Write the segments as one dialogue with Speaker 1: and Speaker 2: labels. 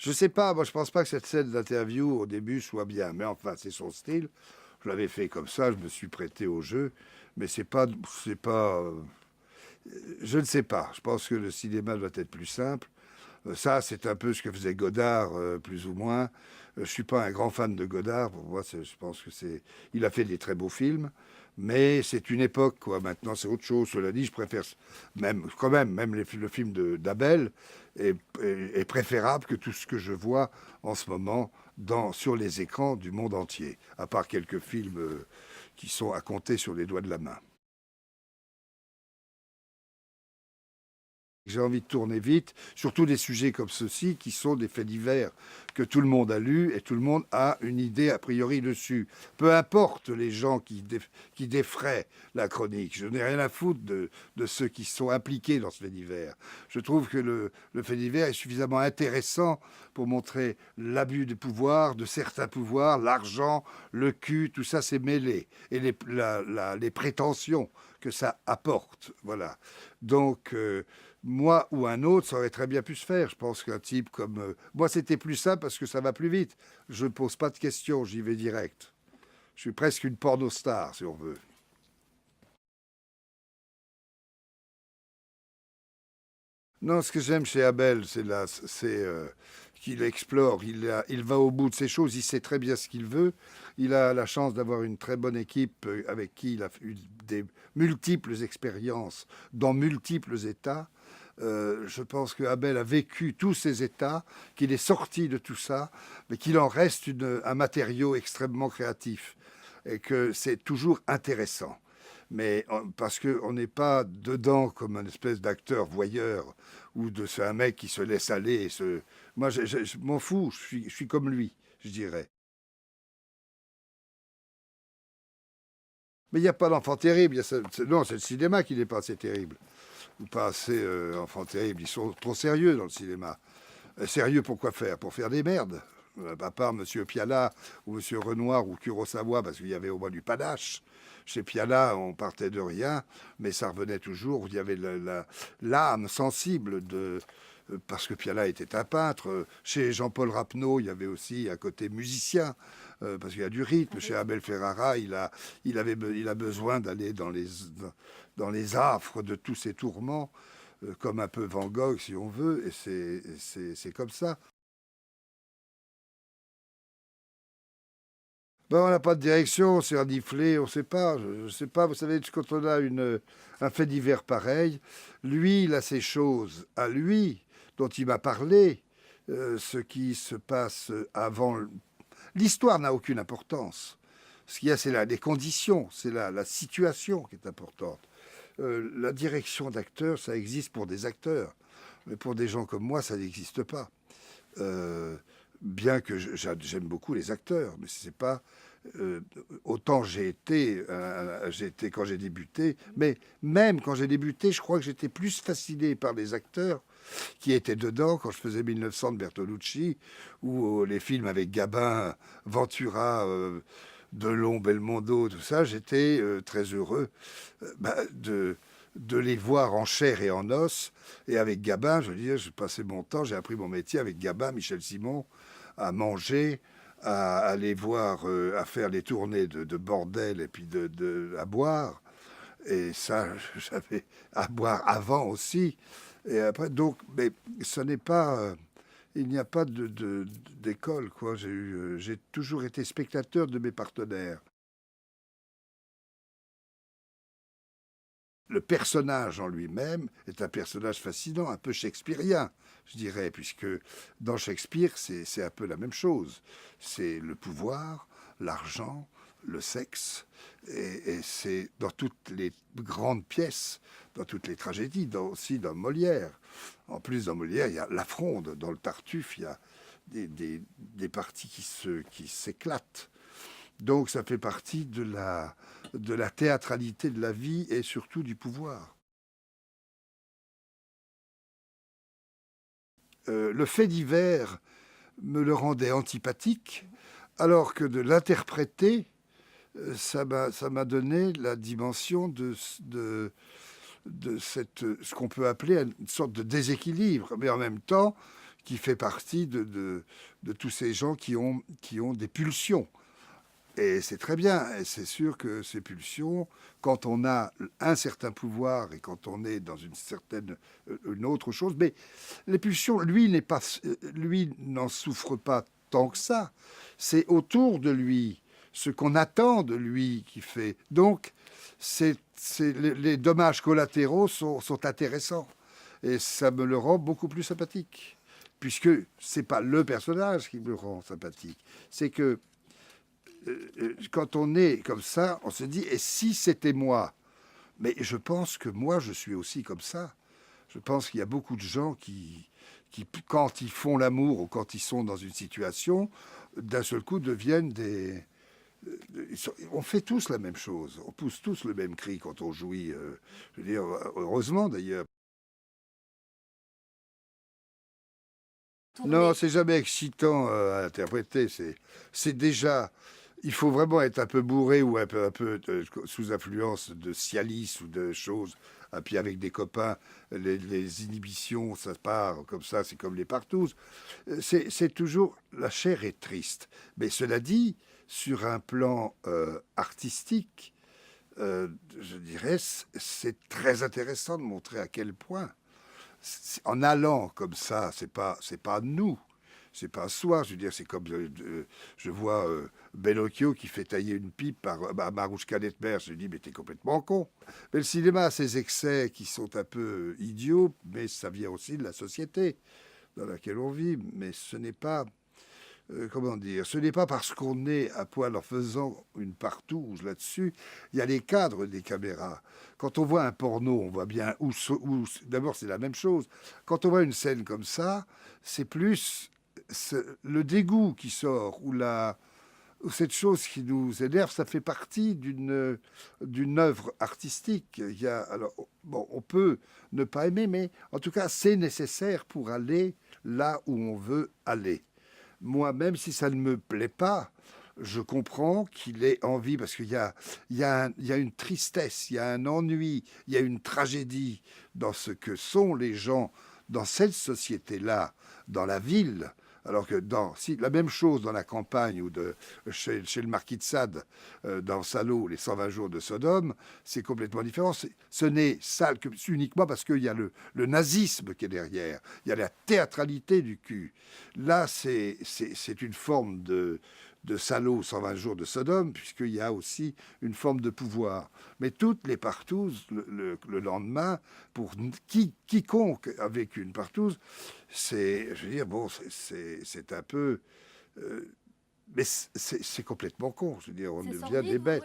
Speaker 1: Je sais pas, moi je pense pas que cette scène d'interview au début soit bien, mais enfin c'est son style. Je l'avais fait comme ça, je me suis prêté au jeu, mais c'est pas, je ne sais pas. Je pense que le cinéma doit être plus simple. Ça, c'est un peu ce que faisait Godard, plus ou moins. Je suis pas un grand fan de Godard. Pour moi, je pense que c'est, il a fait des très beaux films, mais c'est une époque, quoi. Maintenant, c'est autre chose. Cela dit, je préfère même, quand même le film d'Abel est préférable que tout ce que je vois en ce moment sur les écrans du monde entier, à part quelques films qui sont à compter sur les doigts de la main. J'ai envie de tourner vite, surtout des sujets comme ceux-ci qui sont des faits divers que tout le monde a lus et tout le monde a une idée a priori dessus. Peu importe les gens qui défraient la chronique, je n'ai rien à foutre de ceux qui sont impliqués dans ce fait divers. Je trouve que le fait divers est suffisamment intéressant pour montrer l'abus de pouvoir, de certains pouvoirs, l'argent, le cul, tout ça c'est mêlé. Et les prétentions que ça apporte. Voilà. Donc, moi ou un autre, ça aurait très bien pu se faire. Je pense qu'un type comme... moi, c'était plus simple parce que ça va plus vite. Je ne pose pas de questions, j'y vais direct. Je suis presque une pornostar, si on veut. Non, ce que j'aime chez Abel, c'est qu'il explore, il va au bout de ses choses, il sait très bien ce qu'il veut. Il a la chance d'avoir une très bonne équipe avec qui il a eu des multiples expériences dans multiples états. Je pense que Abel a vécu tous ces états, qu'il est sorti de tout ça, mais qu'il en reste un matériau extrêmement créatif et que c'est toujours intéressant. Mais parce qu'on n'est pas dedans comme un espèce d'acteur voyeur ou de c'est un mec qui se laisse aller. Moi, je m'en fous, je suis comme lui, je dirais. Mais il n'y a pas d'enfant terrible. Non, c'est le cinéma qui n'est pas assez terrible. Ou pas assez enfant terrible. Ils sont trop sérieux dans le cinéma. Sérieux pour quoi faire? Pour faire des merdes. À part Monsieur Piala ou Monsieur Renoir ou Kurosawa, parce qu'il y avait au moins du panache. Chez Piala, on partait de rien, mais ça revenait toujours. Il y avait l'âme sensible parce que Piala était un peintre. Chez Jean-Paul Rapneau, il y avait aussi un côté musicien, parce qu'il y a du rythme. Chez Abel Ferrara, il a besoin d'aller dans les affres de tous ces tourments, comme un peu Van Gogh, si on veut, et c'est comme ça. Ben, on n'a pas de direction, c'est reniflé, on ne sait pas. Je ne sais pas, vous savez, quand on a un fait divers pareil, lui, il a ses choses à lui, dont il m'a parlé, ce qui se passe avant. L'histoire n'a aucune importance. Ce qu'il y a, c'est les conditions, c'est la situation qui est importante. La direction d'acteur, ça existe pour des acteurs, mais pour des gens comme moi, ça n'existe pas. Euh, Bien que j'aime beaucoup les acteurs, mais c'est pas euh, autant j'ai été quand j'ai débuté, mais même quand j'ai débuté, je crois que j'étais plus fasciné par les acteurs qui étaient dedans quand je faisais 1900 de Bertolucci ou les films avec Gabin, Ventura, Delon, Belmondo, tout ça. J'étais très heureux de les voir en chair et en os. Et avec Gabin, je veux dire, j'ai passé mon temps, j'ai appris mon métier avec Gabin, Michel Simon, à manger, à aller voir, à faire les tournées de bordel et puis à boire. Et ça, j'avais à boire avant aussi. Et après, donc, mais ce n'est pas. Il n'y a pas d'école, quoi. J'ai toujours été spectateur de mes partenaires. Le personnage en lui-même est un personnage fascinant, un peu shakespearien, je dirais, puisque dans Shakespeare, c'est un peu la même chose. C'est le pouvoir, l'argent, le sexe, et c'est dans toutes les grandes pièces, dans toutes les tragédies, aussi dans Molière. En plus, dans Molière, il y a la fronde, dans le Tartuffe, il y a des parties qui s'éclatent. Donc ça fait partie de la théâtralité de la vie et surtout du pouvoir. Le fait divers me le rendait antipathique, alors que de l'interpréter, ça m'a donné la dimension de ce qu'on peut appeler une sorte de déséquilibre, mais en même temps qui fait partie de tous ces gens qui ont des pulsions. Et c'est très bien, et c'est sûr que ces pulsions, quand on a un certain pouvoir et quand on est dans une autre chose, mais les pulsions, lui n'en souffre pas tant que ça. C'est autour de lui, ce qu'on attend de lui qui fait. Donc, les dommages collatéraux sont intéressants et ça me le rend beaucoup plus sympathique, puisque c'est pas le personnage qui me rend sympathique, c'est que quand on est comme ça, on se dit, et si c'était moi? Mais je pense que moi, je suis aussi comme ça. Je pense qu'il y a beaucoup de gens qui, quand ils font l'amour ou quand ils sont dans une situation, d'un seul coup deviennent des... On fait tous la même chose. On pousse tous le même cri quand on jouit. Je veux dire, heureusement d'ailleurs. Non, c'est jamais excitant à interpréter. C'est déjà... Il faut vraiment être un peu bourré ou un peu sous influence de Cialis ou de choses. Et puis avec des copains, les inhibitions, ça part comme ça, c'est comme les partous. C'est toujours... La chair est triste. Mais cela dit, sur un plan artistique, je dirais, c'est très intéressant de montrer à quel point, en allant comme ça, c'est pas nous. C'est pas soi, je veux dire, c'est comme je vois Bellocchio qui fait tailler une pipe par Marouchka Detmer, je lui dis, mais t'es complètement con. Mais le cinéma a ses excès qui sont un peu idiots, mais ça vient aussi de la société dans laquelle on vit. Mais ce n'est pas, comment dire, ce n'est pas parce qu'on est à poil en faisant une partouze là-dessus. Il y a les cadres des caméras. Quand on voit un porno, on voit bien d'abord c'est la même chose. Quand on voit une scène comme ça, c'est plus le dégoût qui sort ou cette chose qui nous énerve, ça fait partie d'une œuvre artistique. Alors, bon, on peut ne pas aimer, mais en tout cas, c'est nécessaire pour aller là où on veut aller. Moi, même si ça ne me plaît pas, je comprends qu'il ait envie, parce il y a une tristesse, il y a un ennui, il y a une tragédie dans ce que sont les gens dans cette société-là, dans la ville. Alors que si, la même chose dans la campagne ou chez le marquis de Sade, dans Salo, les 120 jours de Sodome, c'est complètement différent. Ce n'est sale que uniquement parce qu'il y a le nazisme qui est derrière. Il y a la théâtralité du cul. Là, c'est une forme de Salo, 120 jours de Sodome, puisqu'il y a aussi une forme de pouvoir. Mais toutes les partouzes, le lendemain, pour quiconque avec une partouze, je veux dire, bon, c'est un peu... mais c'est complètement con, je veux dire, on devient des bêtes.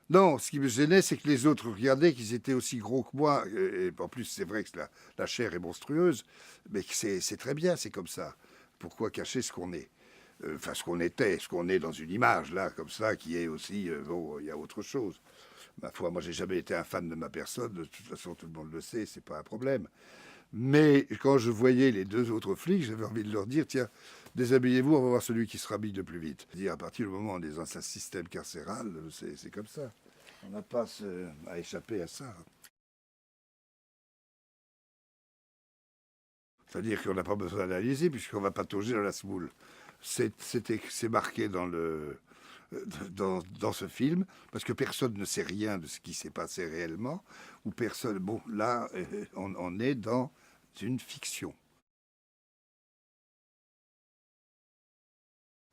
Speaker 1: Non, ce qui me gênait, c'est que les autres regardaient qu'ils étaient aussi gros que moi. Et en plus, c'est vrai que la chair est monstrueuse, mais c'est très bien, c'est comme ça. Pourquoi cacher ce qu'on est? Enfin, ce qu'on était, ce qu'on est dans une image, là, comme ça, qui est aussi... bon, il y a autre chose. Ma foi, moi, j'ai jamais été un fan de ma personne. De toute façon, tout le monde le sait, c'est pas un problème. Mais quand je voyais les deux autres flics, j'avais envie de leur dire, tiens, déshabillez-vous, on va voir celui qui se rhabille le plus vite. Dire à partir du moment où on est dans un système carcéral, c'est comme ça. On n'a pas à échapper à ça. C'est-à-dire qu'on n'a pas besoin d'analyser puisqu'on va patauger dans la semoule. C'est marqué dans ce film, parce que personne ne sait rien de ce qui s'est passé réellement, ou personne... Bon, là, on est dans une fiction.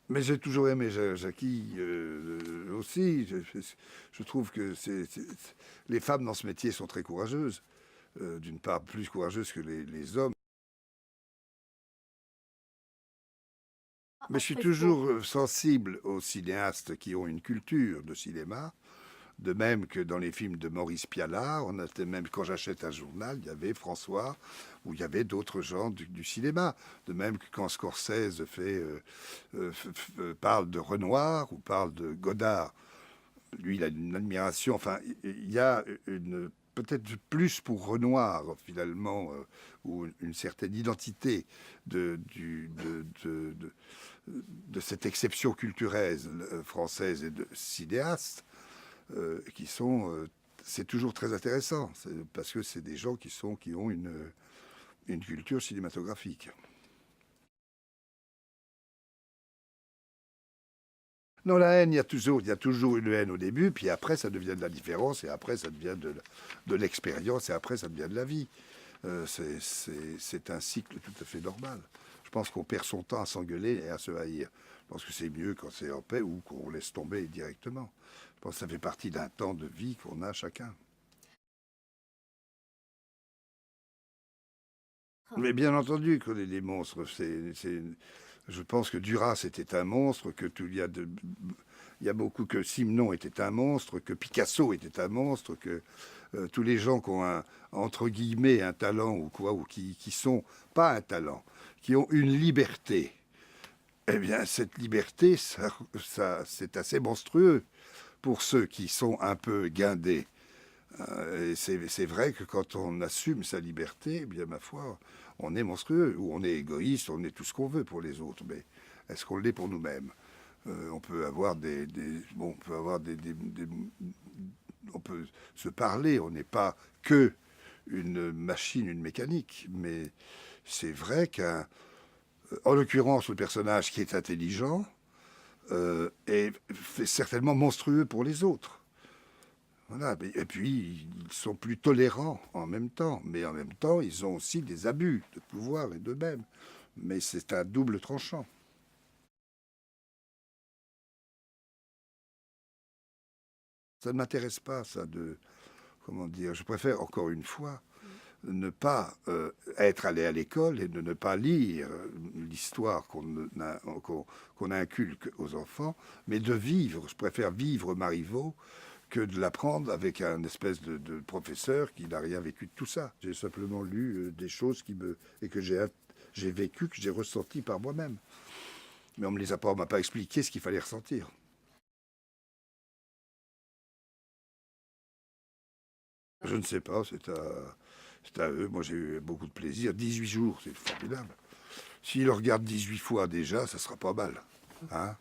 Speaker 1: Mais j'ai toujours aimé Jackie aussi. Je trouve que les femmes dans ce métier sont très courageuses. D'une part, plus courageuses que les hommes. Mais je suis toujours sensible aux cinéastes qui ont une culture de cinéma. De même que dans les films de Maurice Pialat, même quand j'achète un journal, il y avait François, ou il y avait d'autres gens du cinéma. De même que quand Scorsese parle de Renoir ou parle de Godard, lui, il a une admiration. Enfin, il y a peut-être plus pour Renoir, finalement, ou une certaine identité de, du, de cette exception culturelle française et de cinéastes qui sont c'est toujours très intéressant, parce que c'est des gens qui ont une culture cinématographique. Non, la haine, il y a toujours une haine au début, puis après ça devient de la différence, et après ça devient de l'expérience, et après ça devient de la vie. C'est un cycle tout à fait normal. Je pense qu'on perd son temps à s'engueuler et à se haïr. Je pense que c'est mieux quand c'est en paix ou qu'on laisse tomber directement. Je pense que ça fait partie d'un temps de vie qu'on a chacun. Mais bien entendu qu'on est des monstres. Je pense que Duras était un monstre, il y a beaucoup que Simenon était un monstre, que Picasso était un monstre, que tous les gens qui ont entre guillemets un talent ou quoi, ou qui sont pas un talent, qui ont une liberté. Eh bien, cette liberté, c'est assez monstrueux pour ceux qui sont un peu guindés. Et c'est vrai que quand on assume sa liberté, eh bien, ma foi, on est monstrueux, ou on est égoïste, on est tout ce qu'on veut pour les autres. Mais est-ce qu'on l'est pour nous-mêmes? On peut avoir bon, on peut se parler. On n'est pas que une machine, une mécanique. Mais c'est vrai qu'en l'occurrence, le personnage qui est intelligent est certainement monstrueux pour les autres. Voilà. Et puis, ils sont plus tolérants en même temps. Mais en même temps, ils ont aussi des abus de pouvoir et d'eux-mêmes. Mais c'est un double tranchant. Ça ne m'intéresse pas, ça, comment dire, je préfère, encore une fois, ne pas être allé à l'école et de ne pas lire l'histoire qu'on inculque aux enfants, mais de vivre. Je préfère vivre Marivaux que de l'apprendre avec un espèce de professeur qui n'a rien vécu de tout ça. J'ai simplement lu des choses et que j'ai vécu, que j'ai ressenti par moi-même. Mais on m'a pas expliqué ce qu'il fallait ressentir. Je ne sais pas, c'est à eux. Moi, j'ai eu beaucoup de plaisir. 18 jours, c'est formidable. S'ils le regardent 18 fois déjà, ça sera pas mal. Hein.